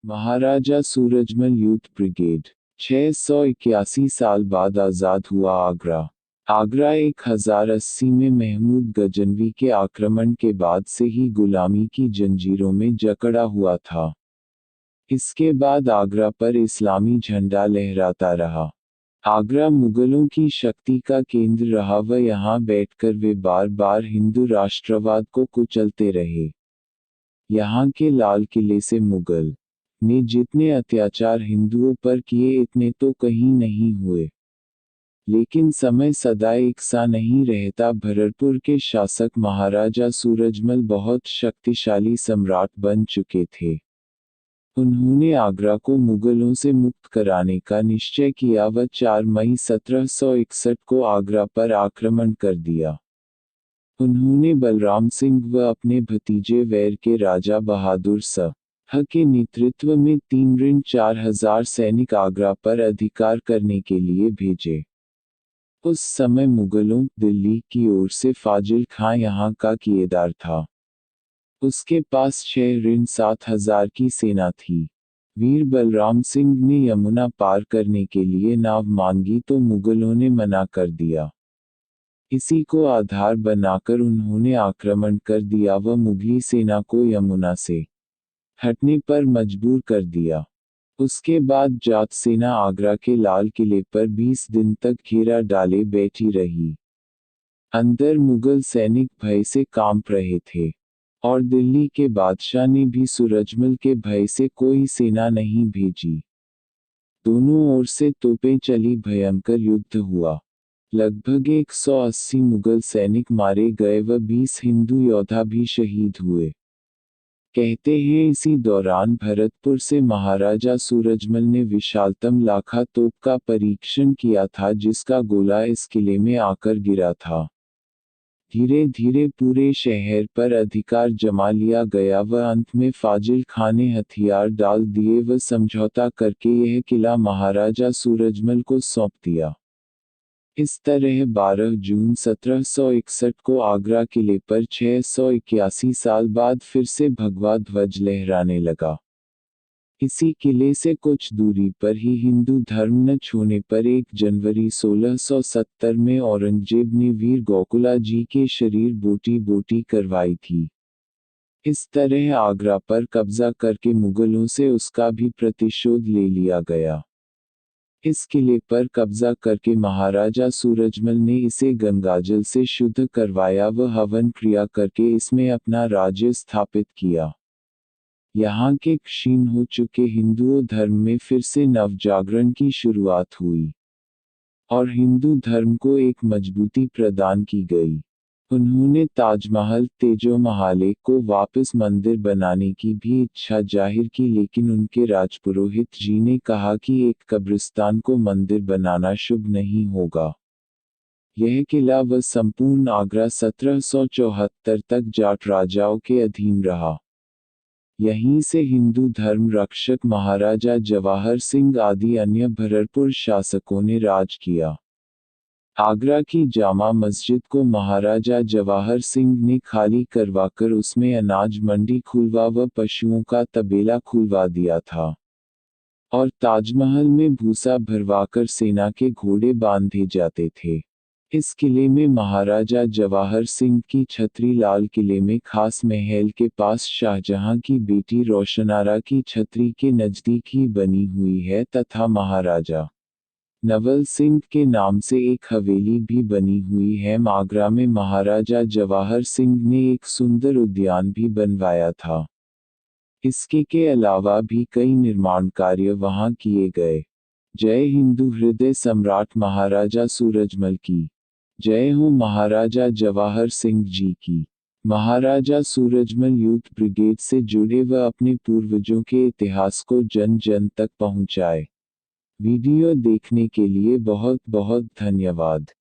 महाराजा Surajmal youth brigade 681 साल बाद आज़ाद हुआ आगरा। आगरा 1080 में महमूद गजनवी के आक्रमण के बाद से ही गुलामी की जंजीरों में जकड़ा हुआ था। इसके बाद आगरा पर इस्लामी झंडा लहराता रहा। आगरा मुगलों की शक्ति का केंद्र रहा व यहाँ बैठकर वे बार बार हिंदू राष्ट्रवाद को कुचलते रहे। यहाँ के लाल किले से मुगल ने जितने अत्याचार हिंदुओं पर किए इतने तो कहीं नहीं हुए। लेकिन समय सदा एक सा नहीं रहता। भरतपुर के शासक महाराजा सूरजमल बहुत शक्तिशाली सम्राट बन चुके थे। उन्होंने आगरा को मुगलों से मुक्त कराने का निश्चय किया व 4 मई 1761 को आगरा पर आक्रमण कर दिया। उन्होंने बलराम सिंह व अपने भतीजे वैर के राजा बहादुर शाह के नेतृत्व में 3-4 हजार सैनिक आगरा पर अधिकार करने के लिए भेजे। उस समय मुगलों दिल्ली की ओर से फाजिल खां यहाँ का किएदार था। उसके पास 6-7 हजार की सेना थी। वीर बलराम सिंह ने यमुना पार करने के लिए नाव मांगी तो मुगलों ने मना कर दिया। इसी को आधार बनाकर उन्होंने आक्रमण कर दिया व मुगली सेना को यमुना से हटने पर मजबूर कर दिया। उसके बाद जाट सेना आगरा के लाल किले पर 20 दिन तक घेरा डाले बैठी रही। अंदर मुगल सैनिक भय से कांप रहे थे और दिल्ली के बादशाह ने भी सूरजमल के भय से कोई सेना नहीं भेजी। दोनों ओर से तोपें चली, भयंकर युद्ध हुआ। लगभग 180 मुगल सैनिक मारे गए व 20 हिंदू योद्धा भी शहीद हुए। कहते हैं इसी दौरान भरतपुर से महाराजा सूरजमल ने विशालतम लाखा तोप का परीक्षण किया था जिसका गोला इस किले में आकर गिरा था। धीरे धीरे पूरे शहर पर अधिकार जमा लिया गया व अंत में फाजिल खां ने हथियार डाल दिए व समझौता करके यह किला महाराजा सूरजमल को सौंप दिया। इस तरह 12 जून 1761 को आगरा किले पर 681 साल बाद फिर से भगवा ध्वज लहराने लगा। इसी किले से कुछ दूरी पर ही हिंदू धर्म न छोड़ने पर 1 जनवरी 1670 में औरंगजेब ने वीर गोकुला जी के शरीर बोटी बोटी करवाई थी। इस तरह आगरा पर कब्जा करके मुगलों से उसका भी प्रतिशोध ले लिया गया। इस किले पर कब्जा करके महाराजा सूरजमल ने इसे गंगाजल से शुद्ध करवाया व हवन क्रिया करके इसमें अपना राज्य स्थापित किया। यहाँ के क्षीण हो चुके हिंदुओं धर्म में फिर से नवजागरण की शुरुआत हुई और हिंदू धर्म को एक मजबूती प्रदान की गई। उन्होंने ताजमहल तेजोमहल को वापस मंदिर बनाने की भी इच्छा जाहिर की, लेकिन उनके राजपुरोहित जी ने कहा कि एक कब्रिस्तान को मंदिर बनाना शुभ नहीं होगा। यह किला व संपूर्ण आगरा 1774 तक जाट राजाओं के अधीन रहा। यहीं से हिंदू धर्म रक्षक महाराजा जवाहर सिंह आदि अन्य भरतपुर शासकों ने राज किया। आगरा की जामा मस्जिद को महाराजा जवाहर सिंह ने खाली करवाकर उसमें अनाज मंडी खुलवा व पशुओं का तबेला खुलवा दिया था और ताजमहल में भूसा भरवाकर सेना के घोड़े बांधे जाते थे। इस किले में महाराजा जवाहर सिंह की छतरी लाल किले में खास महल के पास शाहजहां की बेटी रोशनारा की छतरी के नज़दीक ही बनी हुई है तथा महाराजा नवल सिंह के नाम से एक हवेली भी बनी हुई है। आगरा में महाराजा जवाहर सिंह ने एक सुंदर उद्यान भी बनवाया था। इसके के अलावा भी कई निर्माण कार्य वहां किए गए। जय हिंदू हृदय सम्राट महाराजा सूरजमल की जय हो, महाराजा जवाहर सिंह जी की। महाराजा सूरजमल यूथ ब्रिगेड से जुड़े व अपने पूर्वजों के इतिहास को जन जन तक पहुंचाए। वीडियो देखने के लिए बहुत बहुत धन्यवाद।